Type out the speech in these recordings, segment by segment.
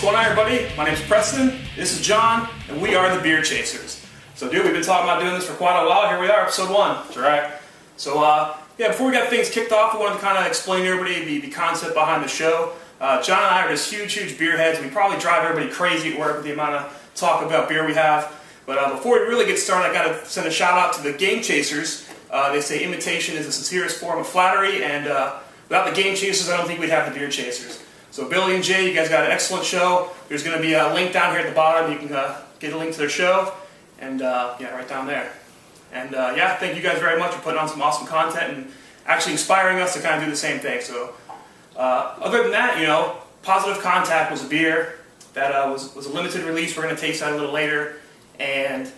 going on, everybody? My name's Preston, this is John, and we are the Beer Chasers. So dude, we've been talking about doing this for quite a while. Here we are, episode 1. That's right. So yeah, before we got things kicked off, we wanted to kind of explain to everybody the concept behind the show. John and I are just huge beer heads. We probably drive everybody crazy at work with the amount of talk about beer we have. But before we really get started, I got to send a shout out to the Game Chasers. They say imitation is the sincerest form of flattery, and without the Game Chasers, I don't think we'd have the Beer Chasers. So Billy and Jay, you guys got an excellent show. There's going to be a link down here at the bottom. You can get a link to their show, and yeah, right down there. And yeah, thank you guys very much for putting on some awesome content and actually inspiring us to kind of do the same thing. So other than that, you know, Positive Contact was a beer that was a limited release. We're going to taste that a little later. And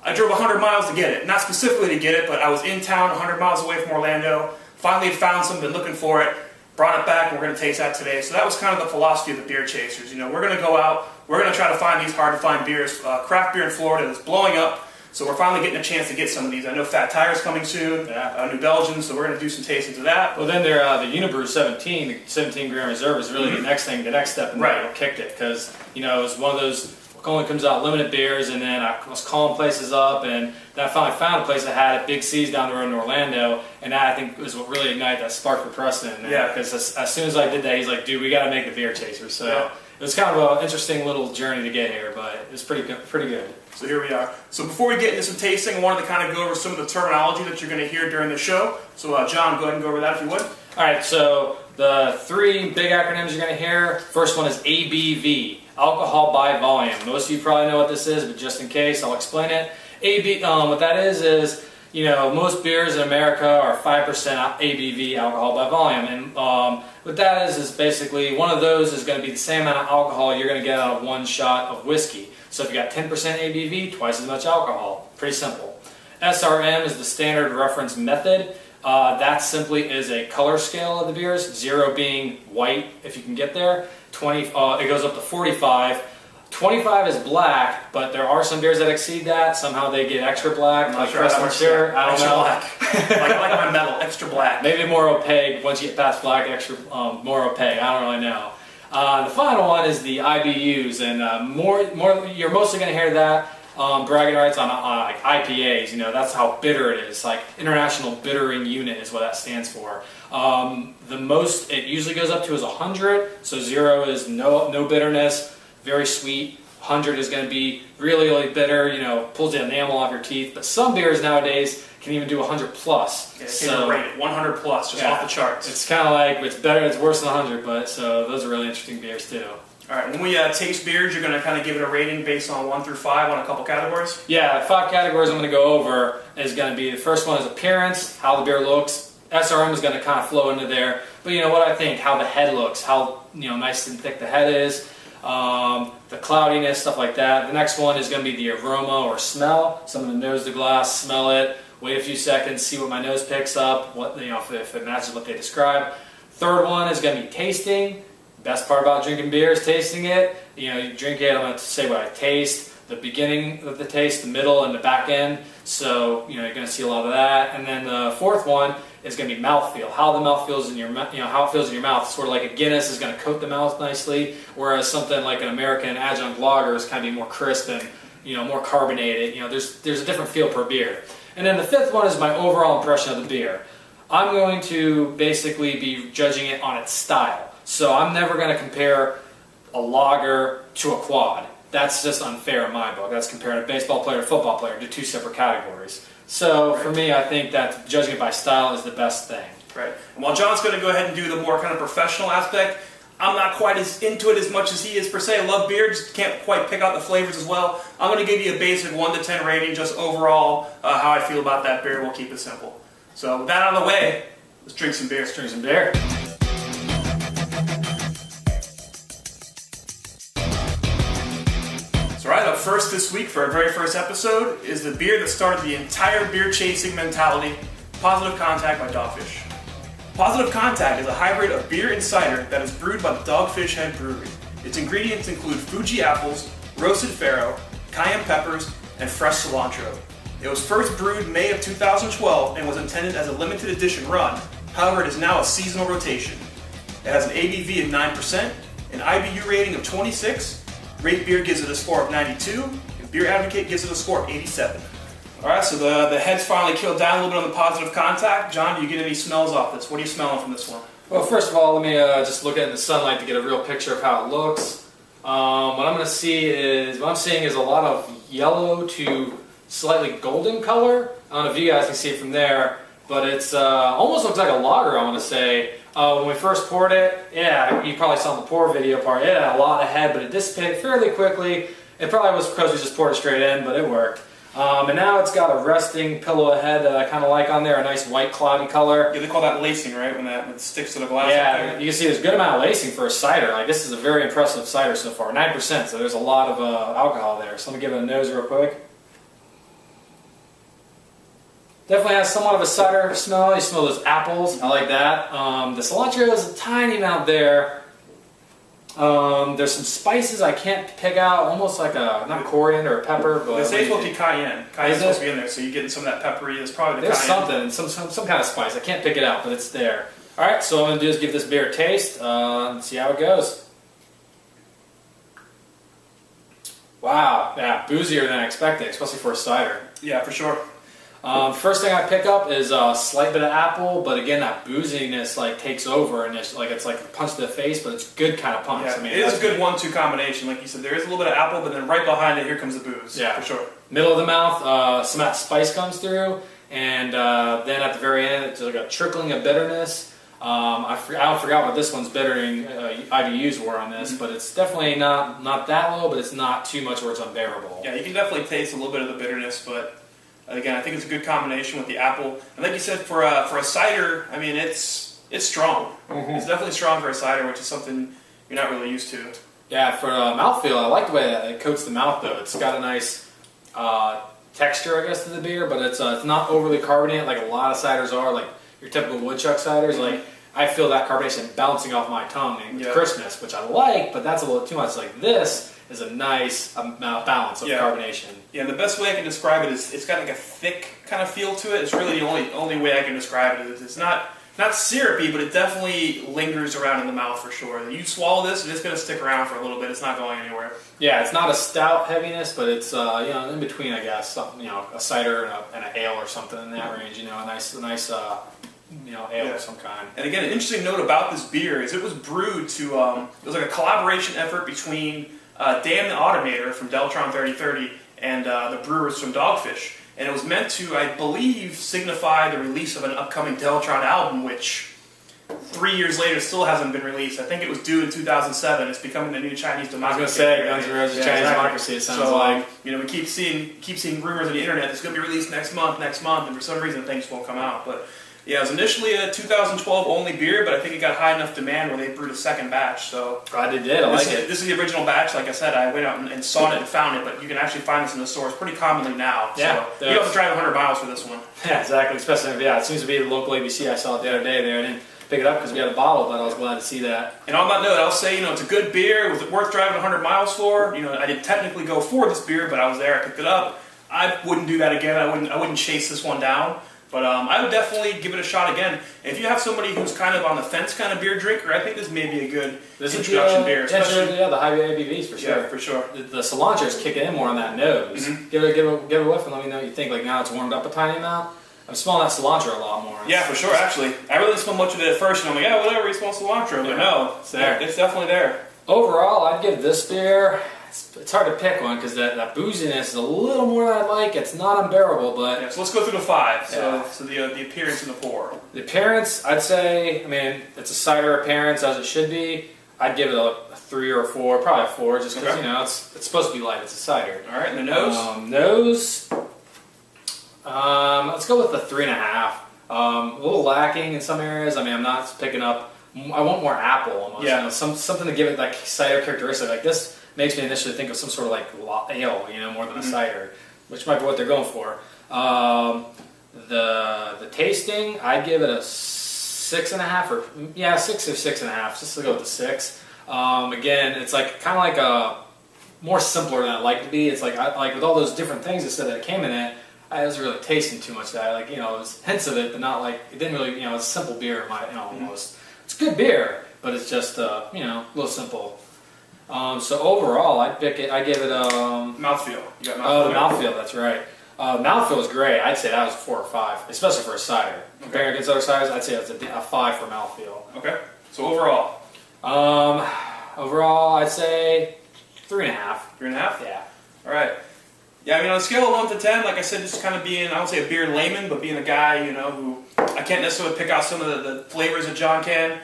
I drove 100 miles to get it. Not specifically to get it, but I was in town 100 miles away from Orlando. Finally had found some, been looking for it, brought it back, and we're going to taste that today. So that was kind of the philosophy of the Beer Chasers. You know, we're going to go out, we're going to try to find these hard-to-find beers. Craft beer in Florida is blowing up, so we're finally getting a chance to get some of these. I know Fat Tire's coming soon, New Belgian, so we're going to do some tastings of that. Well, then the Unibrew 17, the 17 gram reserve is really the next step, and right. Kicked it, because, you know, it was one of those only comes out limited beers, and then I was calling places up, and then I finally found a place that had it, Big C's down the road in Orlando, and that I think was what really ignited that spark for Preston. Yeah. Because as soon as I did that, he's like, dude, we got to make the Beer Chasers. So yeah. It was kind of an interesting little journey to get here, but it was pretty good. So here we are. So before we get into some tasting, I wanted to kind of go over some of the terminology that you're going to hear during the show. So John, go ahead and go over that if you would. All right, so the 3 big acronyms you're going to hear, first one is ABV. Alcohol by volume. Most of you probably know what this is, but just in case, I'll explain it. What that is, you know, most beers in America are 5% ABV, alcohol by volume, and what that is basically one of those is going to be the same amount of alcohol you're going to get out of one shot of whiskey. So if you got 10% ABV, twice as much alcohol. Pretty simple. SRM is the standard reference method. That simply is a color scale of the beers, 0 being white if you can get there. 20, it goes up to 45. 25 is black, but there are some beers that exceed that. Somehow they get extra black, like Preston Sure. I don't know. Black. like my metal, extra black. Maybe more opaque. Once you get past black, extra more opaque. I don't really know. The final one is the IBUs, and you're mostly going to hear that bragging rights on like IPAs. You know, that's how bitter it is. Like International Bittering Unit is what that stands for. The most it usually goes up to is 100. So 0 is no bitterness, very sweet. 100 is going to be really bitter. You know, pulls the enamel off your teeth. But some beers nowadays can even do 100 plus. Yeah, so rate it 100 plus, just off the charts. It's kind of like it's better. It's worse than 100, but so those are really interesting beers too. All right, when we taste beers, you're going to kind of give it a rating based on 1 through 5 on a couple categories? Yeah, 5 categories I'm going to go over is going to be, the first one is appearance, how the beer looks. SRM is going to kind of flow into there. But you know what I think, how the head looks, how nice and thick the head is, the cloudiness, stuff like that. The next one is going to be the aroma or smell. So I'm going to nose the glass, smell it, wait a few seconds, see what my nose picks up, if it matches what they describe. Third one is going to be tasting. Best part about drinking beer is tasting it. You know, you drink it, I'm going to say what I taste, the beginning of the taste, the middle, and the back end. So, you know, you're going to see a lot of that. And then the fourth one is going to be mouthfeel. How the mouth feels in your mouth, how it feels in your mouth. Sort of like a Guinness is going to coat the mouth nicely, whereas something like an American adjunct lager is kind of be more crisp and, you know, more carbonated. You know, there's a different feel per beer. And then the fifth one is my overall impression of the beer. I'm going to basically be judging it on its style. So I'm never going to compare a lager to a quad. That's just unfair in my book. That's comparing a baseball player to a football player to 2 separate categories. So for me, I think that judging it by style is the best thing. Right. And while John's going to go ahead and do the more kind of professional aspect, I'm not quite as into it as much as he is per se. I love beer, just can't quite pick out the flavors as well. I'm going to give you a basic 1 to 10 rating, just overall how I feel about that beer. We'll keep it simple. So with that out of the way, let's drink some beer. Let's drink some beer. So right up first this week for our very first episode is the beer that started the entire beer chasing mentality, Positive Contact by Dogfish. Positive Contact is a hybrid of beer and cider that is brewed by the Dogfish Head Brewery. Its ingredients include Fuji apples, roasted farro, cayenne peppers, and fresh cilantro. It was first brewed May of 2012 and was intended as a limited edition run. However, it is now a seasonal rotation. It has an ABV of 9%, an IBU rating of 26, Rate Beer gives it a score of 92, and Beer Advocate gives it a score of 87. All right, so the head's finally killed down a little bit on the positive contact. John, do you get any smells off this? What are you smelling from this one? Well, first of all, let me just look at it in the sunlight to get a real picture of how it looks. What I'm seeing is a lot of yellow to slightly golden color. I don't know if you guys can see it from there, but it's almost looks like a lager, I want to say. When we first poured it, yeah, you probably saw the pour video part, it had a lot of head, but it dissipated fairly quickly. It probably was because we just poured it straight in, but it worked. And now it's got a resting pillow of head that I kind of like on there, a nice white cloudy color. Yeah, they call that lacing, right? When it sticks to the glass. Yeah, you can see there's a good amount of lacing for a cider. Like, this is a very impressive cider so far, 9%, so there's a lot of alcohol there. So let me give it a nose real quick. Definitely has somewhat of a cider smell. You smell those apples. I like that. The cilantro is a tiny amount there. There's some spices I can't pick out, almost like not coriander or pepper, but they say it's supposed to be cayenne. Cayenne's supposed to be in there, so you're getting some of that peppery. It's probably the cayenne. There's something, some kind of spice. I can't pick it out, but it's there. All right, so what I'm gonna do is give this beer a taste. And see how it goes. Wow, yeah, boozier than I expected, especially for a cider. Yeah, for sure. First thing I pick up is a slight bit of apple, but again, that booziness like takes over, and it's like a punch to the face, but it's a good kind of punch. Yeah, I mean, it is a good 1-2 combination. Like you said, there is a little bit of apple, but then right behind it, here comes the booze. Yeah, for sure. Middle of the mouth, some of that spice comes through, and then at the very end, it's like a trickling of bitterness. I forgot what this one's bittering IBUs were on this, but it's definitely not that low, but it's not too much where it's unbearable. Yeah, you can definitely taste a little bit of the bitterness, but again, I think it's a good combination with the apple. And like you said, for a cider, I mean, it's strong. It's definitely strong for a cider, which is something you're not really used to. Yeah, for mouthfeel, I like the way that it coats the mouth, though. It's got a nice texture, I guess, to the beer, but it's not overly carbonated like a lot of ciders are, like your typical woodchuck ciders. Like, I feel that carbonation bouncing off my tongue and crispness, which I like, but that's a little too much. Like, this is a nice balance of carbonation. Yeah, the best way I can describe it is it's got like a thick kind of feel to it. It's really the only way I can describe it. It's not syrupy, but it definitely lingers around in the mouth for sure. You swallow this, and it's going to stick around for a little bit. It's not going anywhere. Yeah, it's not a stout heaviness, but it's in between, I guess. Something, a cider and an ale or something in that range. A nice ale of some kind. And again, an interesting note about this beer is it was brewed to. It was like a collaboration effort between Dan the Automator from Deltron 3030 and the brewers from Dogfish. And it was meant to, I believe, signify the release of an upcoming Deltron album, which 3 years later still hasn't been released. I think it was due in 2007. It's becoming the new Chinese democracy. I was going to say, Guns N' Roses Chinese democracy, it sounds like. We keep seeing rumors on the internet that's going to be released next month, and for some reason things won't come out. But yeah, it was initially a 2012 only beer, but I think it got high enough demand where they brewed a second batch. So I did. I like it. This is the original batch. Like I said, I went out and sought it and found it, but you can actually find this in the stores pretty commonly now. Yeah, so you don't have to drive 100 miles for this one. Yeah, exactly. Especially it seems to be the local ABC. I saw it the other day there. I didn't pick it up because we had a bottle, but I was glad to see that. And on that note, I'll say, it's a good beer. Was it worth driving 100 miles for? I didn't technically go for this beer, but I was there. I picked it up. I wouldn't do that again. I wouldn't chase this one down. But I would definitely give it a shot again. And if you have somebody who's kind of on the fence kind of beer drinker, I think this may be a good introduction beer. Especially the high ABVs for sure. Yeah, for sure. The cilantro is kicking in more on that nose. Give it a whiff and let me know what you think. Like, now it's warmed up a tiny amount. I'm smelling that cilantro a lot more. Yeah, for sure, actually. I really didn't smell much of it at first, and I'm like, yeah, whatever, you smell cilantro. But no, it's there. It's definitely there. Overall, I'd give this beer, it's hard to pick one because that booziness is a little more than I like. It's not unbearable, but... Yeah, so let's go through the 5. So the appearance and the pour. The appearance, I'd say, it's a cider appearance as it should be. I'd give it a 3 or a 4, probably a 4, just because, it's supposed to be light. It's a cider. All right, and the nose? Nose, let's go with the 3.5. A little lacking in some areas. I'm not picking up... I want more apple almost. Yeah. Something to give it like cider characteristic. Like this makes me initially think of some sort of like ale, more than a cider, which might be what they're going for. The tasting, I'd give it a 6.5 or 6 or 6.5. Just to go with the 6. Again, it's like kind of like a more simpler than I'd like to be. It's like with all those different things that said that came in it. I wasn't really tasting too much of that. Like it was hints of it, but not like it didn't really. It's a simple beer, almost. It's good beer, but it's just a little simple. So overall, I give it Mouthfeel. You got mouthfeel. Oh, the mouthfeel. That's right. Mouthfeel was great. I'd say that was a 4 or 5, especially for a cider. Comparing against other ciders, I'd say that's a 5 for mouthfeel. Okay. So overall, I'd say 3.5. 3.5. Yeah. All right. Yeah, I mean, on a scale of 1 to 10, like I said, just kind of being, I don't say a beer layman, but being a guy, who I can't necessarily pick out some of the flavors that John can.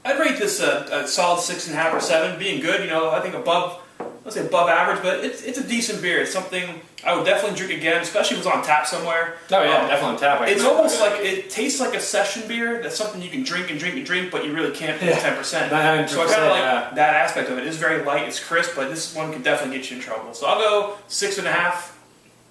I'd rate this a solid 6.5 or 7. Being good, I think above average, but it's a decent beer. It's something I would definitely drink again, especially if it was on tap somewhere. Oh yeah, definitely on tap. It's almost like, it tastes like a session beer. That's something you can drink and drink and drink, but you really can't put 10%. So I kind of like that aspect of it. It's very light, it's crisp, but this one could definitely get you in trouble. So I'll go 6.5.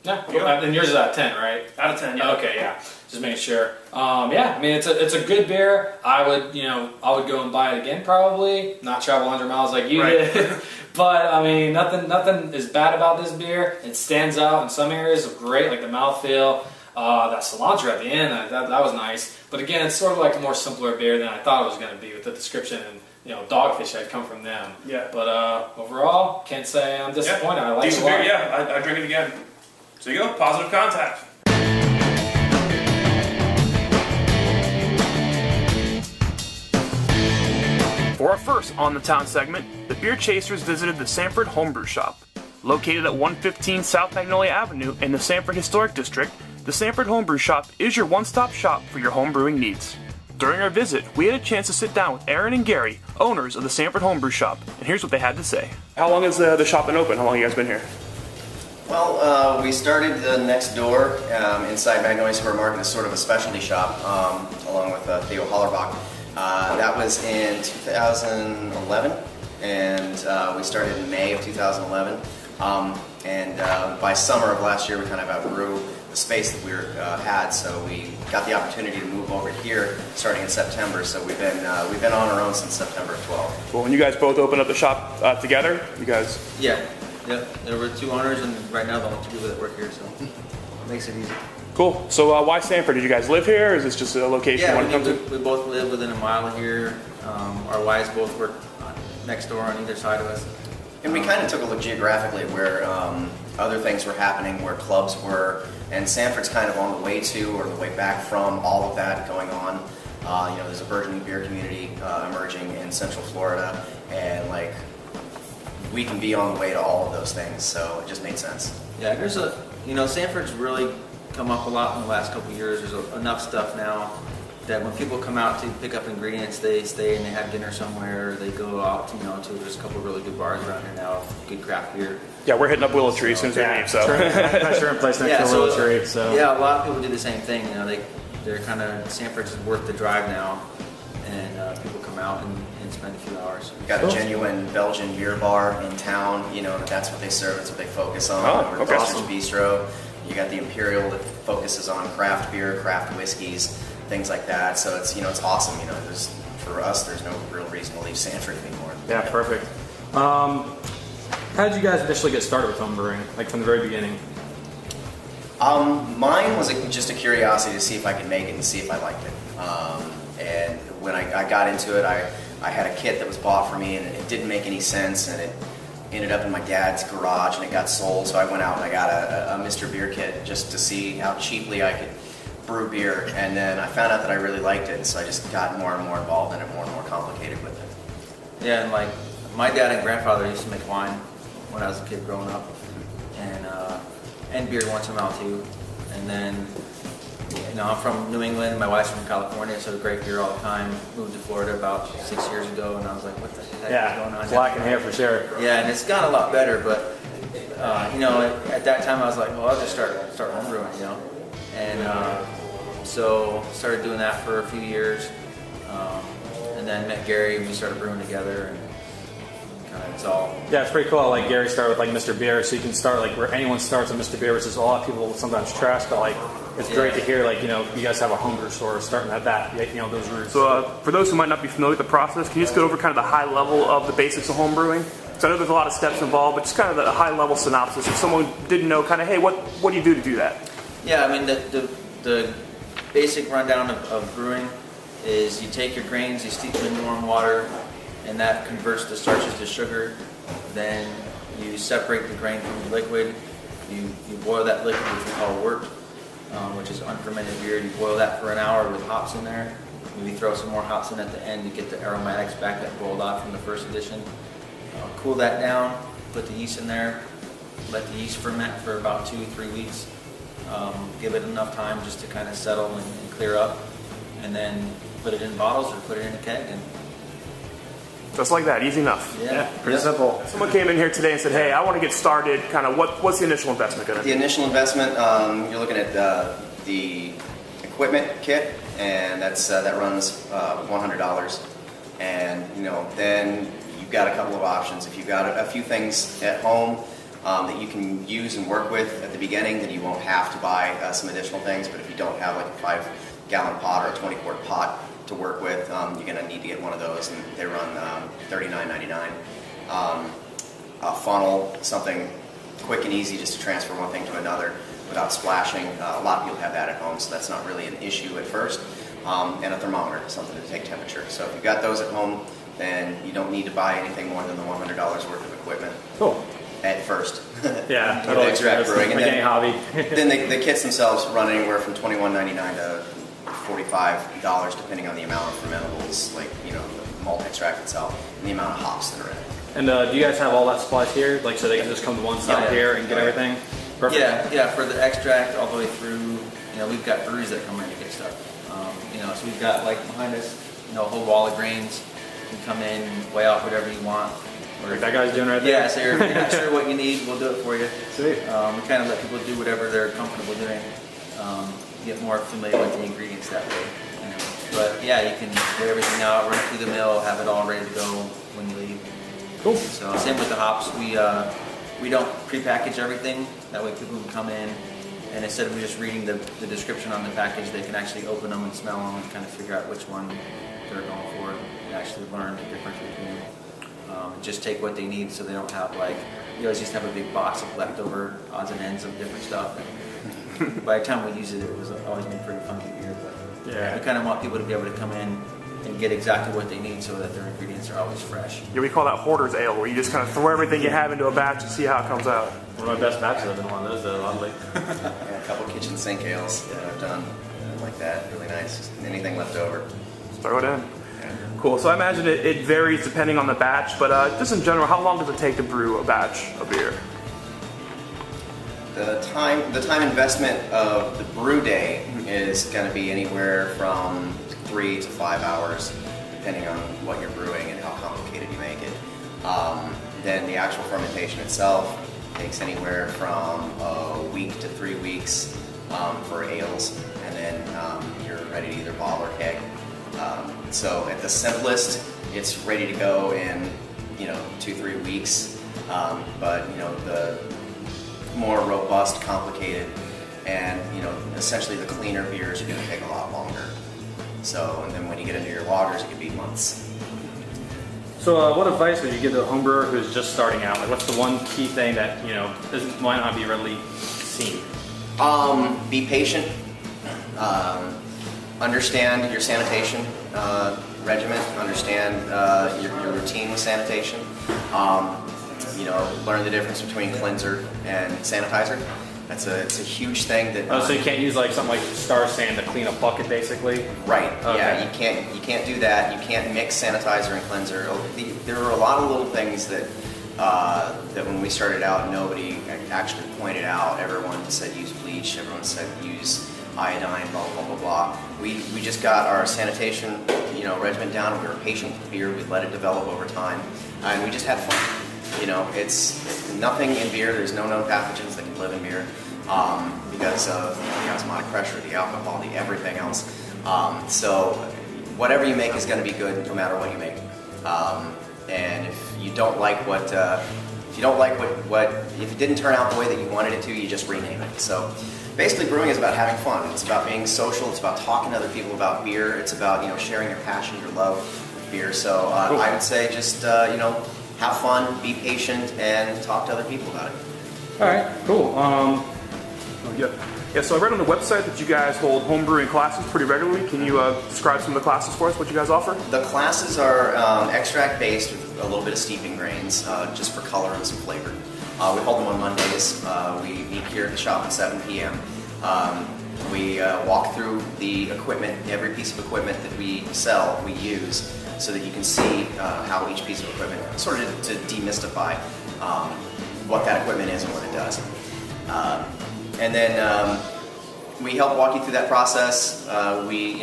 Yeah, and yours is out of 10, right? Out of 10, yeah. Okay, yeah. Just making sure. I mean, it's a good beer. I would go and buy it again probably. Not travel 100 miles like you did. But I mean, nothing is bad about this beer. It stands out in some areas. Great, like the mouthfeel. That cilantro at the end, that was nice. But again, it's sort of like a more simpler beer than I thought it was going to be with the description and Dogfish Head come from them. Yeah. But overall, can't say I'm disappointed. I like it a lot. Decent beer, yeah. I'd drink it again. So you go, positive contact. For our first On the Town segment, the Beer Chasers visited the Sanford Homebrew Shop. Located at 115 South Magnolia Avenue in the Sanford Historic District, the Sanford Homebrew Shop is your one-stop shop for your homebrewing needs. During our visit, we had a chance to sit down with Aaron and Gary, owners of the Sanford Homebrew Shop, and here's what they had to say. How long has the shop been open? How long have you guys been here? Well, we started next door inside Magnolia Square Market as sort of a specialty shop, along with Theo Hollerbach. That was in 2011, and we started in May of 2011. By summer of last year, we kind of outgrew the space that we had, so we got the opportunity to move over here starting in September. So we've been on our own since September of 12. Well, when you guys both opened up the shop together, you guys? Yeah. There were 2 owners, and right now the only 2 people that work here, so it makes it easy. Cool. So why Sanford? Did you guys live here, or is this just a location you want to come to? We both live within a mile here. Our wives both work next door on either side of us. And we kind of took a look geographically where other things were happening, where clubs were, and Sanford's kind of on the way to or the way back from all of that going on. There's a burgeoning beer community emerging in Central Florida, and we can be on the way to all of those things, so it just made sense. Yeah, there's Sanford's really come up a lot in the last couple of years. There's enough stuff now that when people come out to pick up ingredients, they stay and they have dinner somewhere, or they go out to there's a couple of really good bars around here now, good craft beer. Yeah, we're hitting up Willow Tree as soon as we leave, so. Sure, in place next to Willow Tree, so. Yeah, a lot of people do the same thing, they're kind of, Sanford's is worth the drive now, and people come out and spend a few hours. We've got a genuine Belgian beer bar in town, that's what they serve, that's what they focus on. Oh, okay. Awesome. Bistro. You got the Imperial that focuses on craft beer, craft whiskeys, things like that. So it's it's awesome. For us, there's no real reason to leave Sanford anymore. Yeah, perfect. How did you guys initially get started with homebrewing, from the very beginning? Mine was just a curiosity to see if I could make it and see if I liked it. And when I got into it, I had a kit that was bought for me, and it didn't make any sense, and it ended up in my dad's garage, and it got sold. So I went out and I got a Mr. Beer kit just to see how cheaply I could brew beer, and then I found out that I really liked it, and so I just got more and more involved in it, more and more complicated with it. Yeah, and my dad and grandfather used to make wine when I was a kid growing up, and beer once in a while too. And then, I'm from New England, my wife's from California, so great beer all the time. Moved to Florida about 6 years ago, and I was like, what the heck is going on? Black in here for sure. Yeah, and it's gotten a lot better, but at that time I was like, well, I'll just start homebrewing, and so started doing that for a few years, and then met Gary, and we started brewing together, and kind of it's all. Yeah, it's pretty cool. Like Gary started with Mr. Beer, so you can start where anyone starts with Mr. Beer, which is a lot of people sometimes trash, but it's great to hear you guys have a homebrew store starting at that, those roots. So for those who might not be familiar with the process, can you just go over kind of the high level of the basics of homebrewing? So I know there's a lot of steps involved, but just kind of the high level synopsis. If someone didn't know, kind of, hey, what do you do to do that? Yeah, I mean the basic rundown of brewing is you take your grains, you steep them in warm water, and that converts the starches to sugar. Then you separate the grain from the liquid. You boil that liquid, which we call wort, which is unfermented beer. You boil that for an hour with hops in there. Maybe throw some more hops in at the end to get the aromatics back that boiled off from the first edition. Cool that down, put the yeast in there, let the yeast ferment for about 2-3 weeks. Give it enough time just to kind of settle and clear up, and then put it in bottles or put it in a keg. And Just like that, easy enough. yeah, Pretty simple. Someone came in here today and said, hey, I want to get started. Kind of what's the initial investment going to be? The initial investment, you're looking at the equipment kit, and that runs $100. And then you've got a couple of options. If you've got a few things at home that you can use and work with at the beginning, then you won't have to buy some additional things. But if you don't have like a 5-gallon pot or a 20-quart pot to work with, you're going to need to get one of those, and they run $39.99. A funnel, something quick and easy just to transfer one thing to another without splashing. A lot of people have that at home, so that's not really an issue at first. And a thermometer, something to take temperature. So if you've got those at home, then you don't need to buy anything more than the $100 worth of equipment. Cool. At first. Yeah, With the extract brewing. And like any then, hobby. then the kits themselves run anywhere from $21.99 to $45, depending on the amount of fermentables, like the malt extract itself, and the amount of hops that are in it. And do you guys have all that supplies here? Like, so they can just come to one stop here and get everything? Perfect. Yeah, for the extract all the way through, we've got breweries that come in to get stuff. So we've got, like, behind us, a whole wall of grains. You can come in, weigh out whatever you want. Like that guy's doing right there? Yeah, so you're not sure what you need, we'll do it for you. Sweet. We kind of let people do whatever they're comfortable doing. Get more familiar with the ingredients that way. But yeah, you can weigh everything out, run it through the mill, have it all ready to go when you leave. Cool. So same with the hops. We don't prepackage everything. That way people can come in, and instead of just reading the description on the package, they can actually open them and smell them and kind of figure out which one they're going for and actually learn the difference between them. Just take what they need, so they don't have you always just have a big box of leftover odds and ends of different stuff. And by the time we use it, it was always been pretty funky beer. But Yeah. we kind of want people to be able to come in and get exactly what they need, so that their ingredients are always fresh. Yeah, we call that hoarder's ale, where you just kind of throw everything you have into a batch and see how it comes out. One of my best batches have been one of those, though, oddly. Yeah, a couple kitchen sink ales that I've done like that, really nice. Just anything left over. Just throw it in. Cool. So I imagine it varies depending on the batch, but just in general, how long does it take to brew a batch of beer? The time investment of the brew day is going to be anywhere from 3 to 5 hours, depending on what you're brewing and how complicated you make it. Then the actual fermentation itself takes anywhere from a week to 3 weeks for ales, and then you're ready to either bottle or keg. So at the simplest, it's ready to go in 2-3 weeks. But the more robust, complicated, and essentially the cleaner beers are going to take a lot longer. So, and then when you get into your lagers, it could be months. So what advice would you give to a home brewer who's just starting out? Like, what's the one key thing that might not be readily seen? Be patient. Understand your sanitation regimen. Understand your routine with sanitation. Learn the difference between cleanser and sanitizer. It's a huge thing that. So you can't use something like Star Sand to clean a bucket, basically. Right. Okay. Yeah. You can't do that. You can't mix sanitizer and cleanser. There were a lot of little things that when we started out, nobody actually pointed out. Everyone said use bleach. Everyone said use iodine. Blah blah blah blah. We just got our sanitation regimen down, and we were patient with beer. We let it develop over time, and we just had fun. It's nothing in beer. There's no known pathogens that can live in beer because of the osmotic pressure, the alcohol, the everything else. So whatever you make is going to be good no matter what you make. And if you don't like if it didn't turn out the way that you wanted it to, you just rename it. So basically, brewing is about having fun. It's about being social. It's about talking to other people about beer. It's about sharing your passion, your love of beer. So Cool. I would say just have fun, be patient, and talk to other people about it. All right, cool. Yeah, so I read on the website that you guys hold homebrewing classes pretty regularly. Can you describe some of the classes for us, what you guys offer? The classes are extract-based with a little bit of steeping grains, just for color and some flavor. We hold them on Mondays. We meet here at the shop at 7 p.m. We walk through the equipment, every piece of equipment that we sell, we use, so that you can see how each piece of equipment, sort of to demystify what that equipment is and what it does. And then we help walk you through that process. We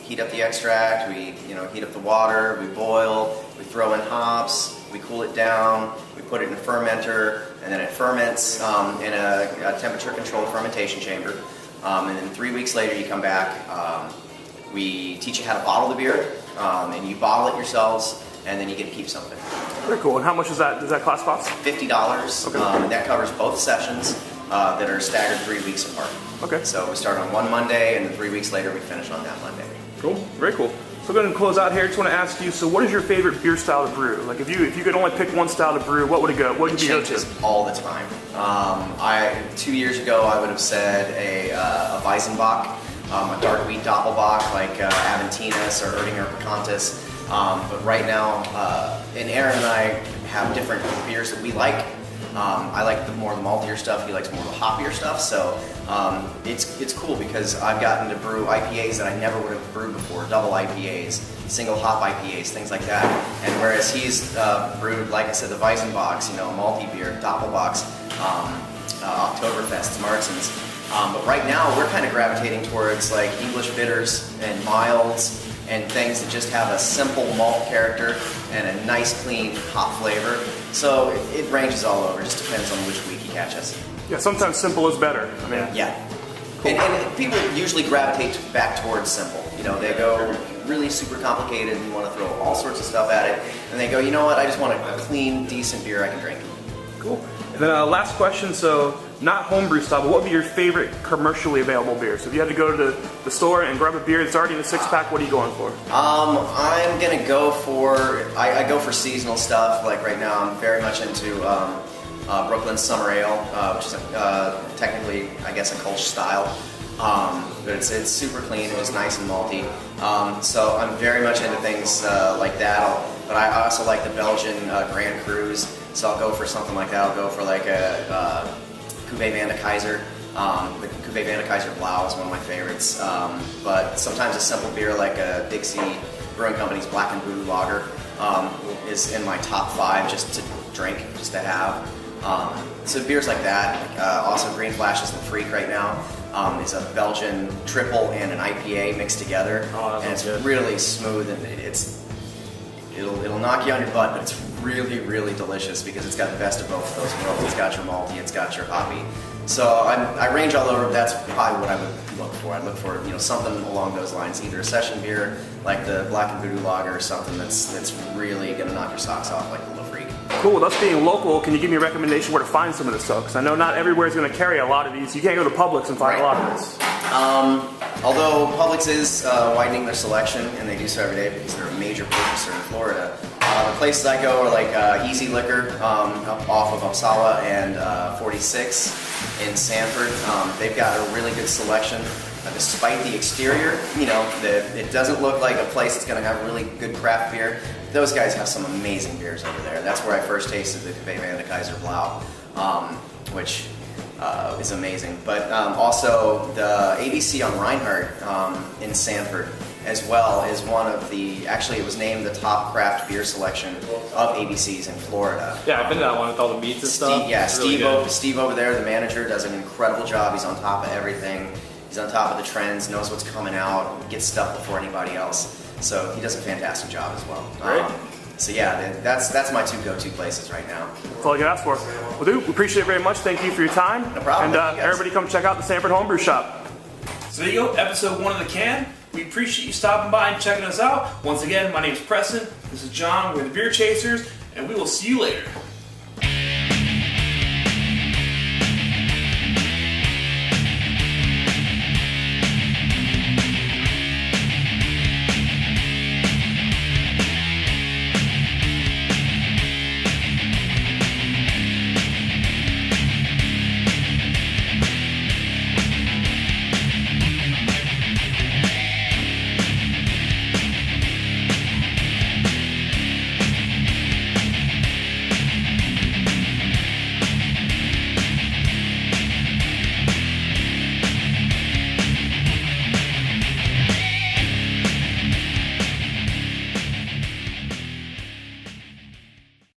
heat up the extract, we heat up the water, we boil, we throw in hops, we cool it down, we put it in a fermenter, and then it ferments in a temperature-controlled fermentation chamber. And then 3 weeks later, you come back. We teach you how to bottle the beer, and you bottle it yourselves, and then you get to keep something. Very cool. And how much does that class cost? $50. Okay. And that covers both sessions that are staggered 3 weeks apart. Okay. So we start on one Monday, and then 3 weeks later we finish on that Monday. Cool. Very cool. So going to close out here, I just want to ask you, so what is your favorite beer style to brew? Like if you could only pick one style to brew, what would it go? What would you go to? Changes all the time. 2 years ago I would have said a Weizenbach, a dark wheat Doppelbock like Aventinus or Erdinger Picantis. But right now, and Aaron and I have different beers that we like. I like more of the maltier stuff. He likes more of the hoppier stuff. So it's cool because I've gotten to brew IPAs that I never would have brewed before, double IPAs, single hop IPAs, things like that. And whereas he's brewed, like I said, the Weizenbachs, malty beer, Doppelbocks, Oktoberfests, Martins. But right now we're kind of gravitating towards like English bitters and milds and things that just have a simple malt character and a nice clean hop flavor. So it ranges all over, just depends on which week you catch us. Yeah, sometimes simple is better. I mean, yeah. Cool. And people usually gravitate back towards simple. They go really super complicated and want to throw all sorts of stuff at it. And they go, you know what, I just want a clean, decent beer I can drink. Cool. And then last question, so not homebrew style, but what would be your favorite commercially available beer? So if you had to go to the store and grab a beer that's already in a 6-pack, what are you going for? I'm going to go for, I go for seasonal stuff. Like right now I'm very much into Brooklyn Summer Ale, which is technically, I guess, a Kolsch style. But it's super clean, it was nice and malty. So I'm very much into things like that. But I also like the Belgian Grand Cru's, so I'll go for something like that. I'll go for like a Cuvée Van de Kaiser. The Cuvée Van de Kaiser Blau is one of my favorites. But sometimes a simple beer like a Dixie Brewing Company's Black and Blue Lager is in my top 5 just to drink, just to have. So beers like that. Also Green Flash is the Freak right now. It's a Belgian triple and an IPA mixed together. And it's good. Really smooth, and it'll knock you on your butt, but it's really, really delicious because it's got the best of both of those worlds. It's got your malty, it's got your hoppy. So I range all over. That's probably what I would look for. I'd look for something along those lines, either a session beer like the Black and Voodoo Lager, or something that's really going to knock your socks off like the Little Freak. Cool. With us being local, can you give me a recommendation where to find some of this stuff? Because I know not everywhere is going to carry a lot of these. You can't go to Publix and find a lot of this. Although Publix is widening their selection, and they do so every day because they're a major purchaser in Florida. The places I go are like Easy Liquor up off of Upsala and 46 in Sanford. They've got a really good selection. Despite the exterior, it doesn't look like a place that's going to have really good craft beer. Those guys have some amazing beers over there. That's where I first tasted the Cuvée Van de Kaiser Blau, which is amazing. But also the ABC on Reinhardt in Sanford as well is one of the, actually it was named the top craft beer selection of ABC's in Florida. Yeah, I've been to that one with all the meats and stuff. Yeah, Really Steve over there, the manager, does an incredible job. He's on top of everything. He's on top of the trends, knows what's coming out, gets stuff before anybody else. So he does a fantastic job as well. Great. So yeah, that's my 2 go-to places right now. That's all I can ask for. Well, dude, we appreciate it very much. Thank you for your time. No problem. And everybody come check out the Sanford Homebrew Shop. So there you go, episode 1 of the can. We appreciate you stopping by and checking us out. Once again, my name is Preston. This is John. We're the Beer Chasers, and we will see you later.